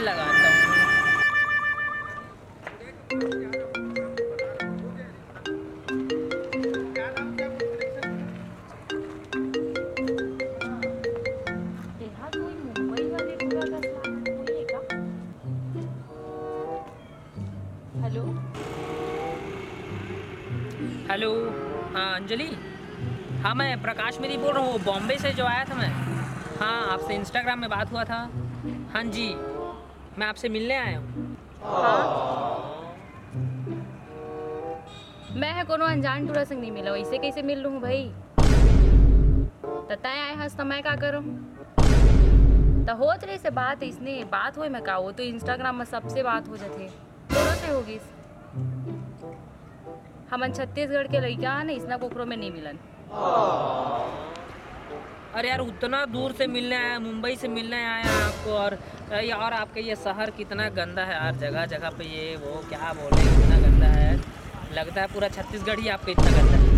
Call लगाता हूँ। कोई मुंबई वाले पूरा का कोई है क्या? हेलो हेलो, हाँ अंजलि। हाँ मैं प्रकाश मेरी बोल रहा हूँ, बॉम्बे से जो आया था मैं। हाँ आपसे इंस्टाग्राम में बात हुआ था। हाँ जी, मैं आपसे मिलने आया हूँ। हाँ मैं कोनो अनजान टूरा संग नहीं मिला, वैसे कैसे मिल लूँ भाई? तताए आए हंस तो मैं का करूँ? तो होत रही से बात इसने बात होए मैं का, वो तो इंस्टाग्राम में सबसे बात हो जाते दोनों से होगी। हमन छत्तीसगढ़ के लड़का ना इसना कोकरो में नहीं मिलन। अरे यार उतना दूर से मिलने आया, मुंबई से मिलने आया आपको। और आपका ये शहर कितना गंदा है यार, जगह जगह पे ये वो क्या बोले, इतना गंदा है। लगता है पूरा छत्तीसगढ़ ही आपका इतना गंदा है।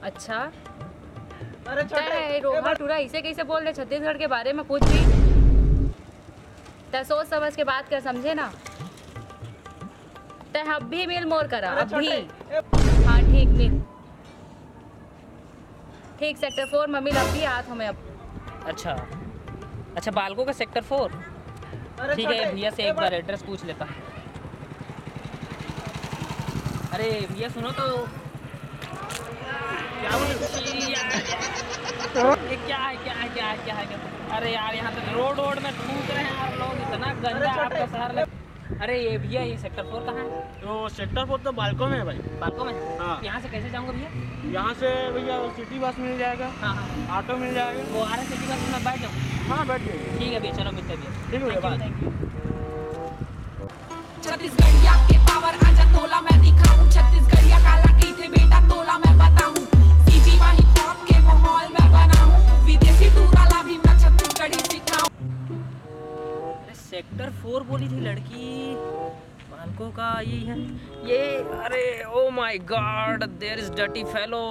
अच्छा रोहा टूरा इसे कैसे बोल रहे छत्तीसगढ़ के बारे में कुछ भी? तय सोच समझ के बात कर, समझे ना? तय अब भी मिल मोर करा अभी। हाँ ठीक मिल, ठीक सेक्टर 4 में मिल अभी आत हमें अब। अच्छा बालको का सेक्टर 4। ठीक है भैया से एक बार एड्रेस पूछ लेता। अरे भैया सुनो तो, क्या बोले क्या है? अरे यार यहाँ पे रोड में थूक रहे हैं यार लोग, इतना गंदा आपका शहर। अरे ये भैया ये सेक्टर 4 कहाँ है? तो सेक्टर 4 तो बालको में है भाई। बालको में? हाँ। यहाँ से कैसे जाऊँगा भैया? यहाँ से भैया सिटी बस मिल जाएगा। हाँ ऑटो मिल जाएगा। वो आ रहे सिटी बस में बैठ जाऊँ? हाँ बैठ जाइए। ठीक है भैया, चलो मिलते हैं भैया। ठीक है भैया, थैंक यू। छत्तीसगढ़िया के पावर आजा तोला मैं दिखाऊं, छत्तीसगढ़िया काला कीथे बेटा तोला मैं बताऊं, सीजी वाही पॉप के माहौल में बनाऊं, विदेशी टूराला भी मैं छत्तीसगढ़ी सिखाऊं। अरे सेक्टर 4 बोली थी लड़की, बालको का यही है ये। अरे oh my god, there is dirty fellow.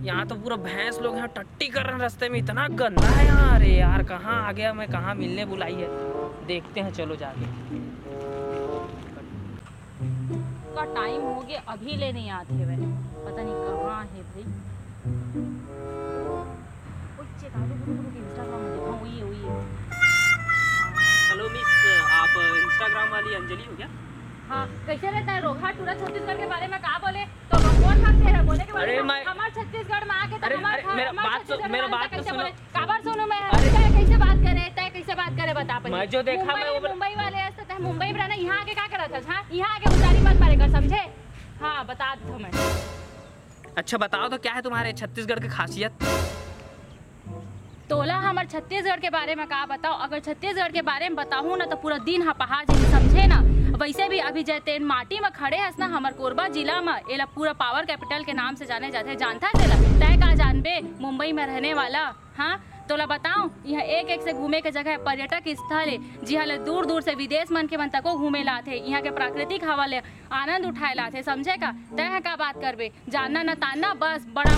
यहाँ तो पूरा भैंस लोग यहाँ टट्टी कर रहे हैं रास्ते में, इतना गंदा है यहाँ। अरे यार कहाँ आ गया मैं, कहाँ मिलने बुलाई है, देखते हैं चलो जाके। का टाइम हो गया अभी ले नहीं आते वे, पता नहीं कहाँ है भाई। इंस्टाग्राम में देखा वही है। हेलो मिस, आप इंस्टाग्राम वाली अंजलि हो क्या? हाँ कैसे रहता है रोहा टूरा छत्तीसगढ़ के बारे में का बोले तो कौन हक है बोले के बारे में? हमारे छत्तीसगढ़ में आके तो मेरा बात तो सुनो। काबर सुनो मैं कैसे बात करे, तय कैसे बात करे बता। मैं जो देखा मैं मुंबई वाले ऐसे तय मुंबई में रहना, यहाँ आके क्या करा था? हाँ यहाँ आके उतारी मत मारे कर, समझे? हाँ बता दो मैं। अच्छा बताओ तो क्या है तुम्हारे छत्तीसगढ़ की खासियत? तोला हमारे छत्तीसगढ़ के बारे में का बताओ? अगर छत्तीसगढ़ के बारे में बताऊँ ना तो पूरा दिन हपहा जाए, समझे ना? वैसे भी अभी जैते माटी में खड़े हस ना, हमार कोरबा जिला में एला पूरा पावर कैपिटल के नाम से जाने जाते हैं। जानता है तय का जानबे मुंबई में रहने वाला? हाँ तोला बताऊं, यहाँ एक से घूमे के जगह पर्यटक स्थल है, जिहाँ दूर दूर से विदेश मन के मन तको घूमे लाते। यहाँ के प्राकृतिक हवा ले आनंद उठाए लाते, समझे का? तय का बात करबे, जानना न तानना, बस बड़ा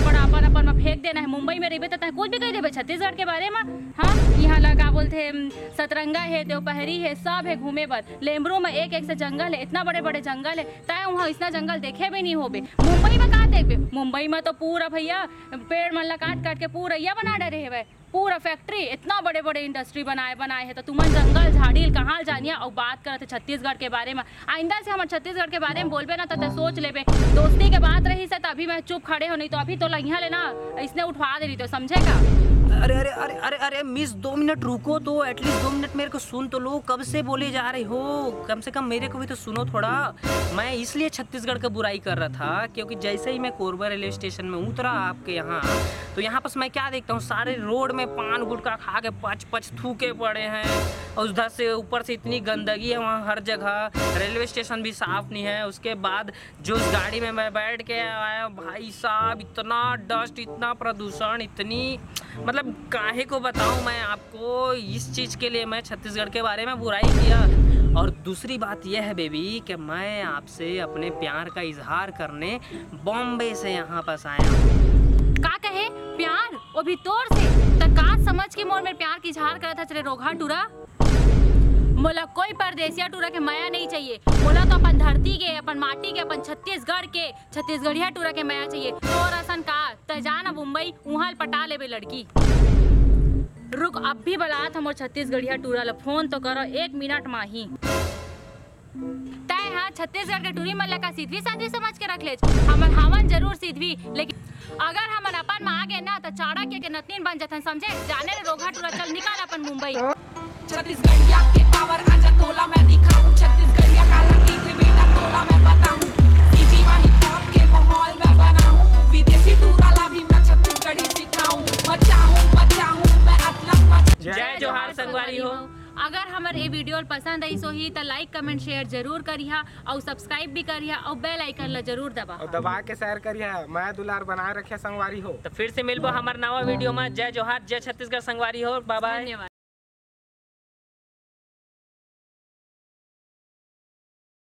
अपन में फेंक देना है। मुंबई में रहे तो कुछ भी कह देबे छत्तीसगढ़ के बारे में। हाँ यहाँ लगा बोलते सतरंगा है, देवपहरी है, सब है घूमे पर। लेम्बरू में एक से जंगल है, इतना बड़े जंगल है, तय वहाँ इतना जंगल देखे भी नहीं होबे। मुंबई में कहाँ देखबे? मुंबई में तो पूरा भैया पेड़ मन ला काट के पूरा ये बना डरे है, पूरा फैक्ट्री, इतना बड़े इंडस्ट्री बनाए है। तो तुमन जंगल झाड़ी कहाँ जानिया और बात करते छत्तीसगढ़ के बारे में। आइंदा से हमारे छत्तीसगढ़ के बारे में बोलबे ना तो सोच लेबे दोस्ती के बात रही से, तभी मैं चुप खड़े हो, नहीं तो अभी तो यहाँ लेना इसने उठवा दे रही, तो समझेगा? अरे अरे अरे अरे अरे मिस 2 मिनट रुको तो, एटलीस्ट 2 मिनट मेरे को सुन तो लो। कब से बोले जा रही हो, कम से कम मेरे को भी तो सुनो थोड़ा। मैं इसलिए छत्तीसगढ़ का बुराई कर रहा था क्योंकि जैसे ही मैं कोरबा रेलवे स्टेशन में उतरा आपके यहाँ, तो यहाँ पर मैं क्या देखता हूँ, सारे रोड में पान गुटखा खा के पच थूके पड़े हैं, और उधर से ऊपर से इतनी गंदगी है वहाँ हर जगह। रेलवे स्टेशन भी साफ नहीं है। उसके बाद जो उस गाड़ी में मैं बैठ के आया, भाई साहब इतना डस्ट, इतना प्रदूषण, इतनी मतलब काहे को बताऊं मैं आपको। इस चीज़ के लिए मैं छत्तीसगढ़ के बारे में बुराई किया। और दूसरी बात यह है बेबी कि मैं आपसे अपने प्यार का इजहार करने बॉम्बे से यहाँ पास आया हूँ। का कहे प्यार वो भी तोर से, तो का समझ के मोर में प्यार की इजहार करत है चले रोघा टूरा। मोला कोई परदेसिया टूरा के माया नहीं चाहिए। मोला तो अपन धरती के, अपन माटी के, अपन छत्तीसगढ़ के छत्तीसगढ़िया टूरा के माया चाहिए। तोर असन का त जाना मुंबई उहाँ पटा लेबे लड़की। रुक अब भी बलात हमर छत्तीसगढ़िया टूरा ला फोन तो करो 1 मिनट माही। तय हाँ छत्तीसगढ़ के टूरी मन का सीधवी साधवी समझ के रख ले। हमन जरूर सीधवी, लेकिन अगर हमन अपन में आ गए ना तो चाणक्य के नतनीन बन जाथन समझे। जाने रे रोघा टूरा चल निकाल अपन मुंबई। छत्तीसगढ़िया के पावर आजा तोला मैं दिखाऊं। छत्तीसगढ़िया का लकी थे बेटा तोला मैं बताऊं। सीजी वाही पॉप के माहौल में बनाऊं। विदेशी टूराला भी मैं छत्तीसगढ़ी सिखाऊं। मचाऊं मैं अतलक जय जोहार संगवारी हो। अगर हमारे ये वीडियो पसंद आई सो ही तो लाइक कमेंट शेयर जरूर करिहा और सब्सक्राइब भी करिहा और बेल आइकन ला जरूर दबा और दबा के शेयर करिए। मैं दुलार बनाए रखे संगवारी हो। तो फिर से मिलबो हमार नवा वीडियो में। जय जोहार, जय छत्तीसगढ़ संगवारी हो। Bye bye. धन्यवाद।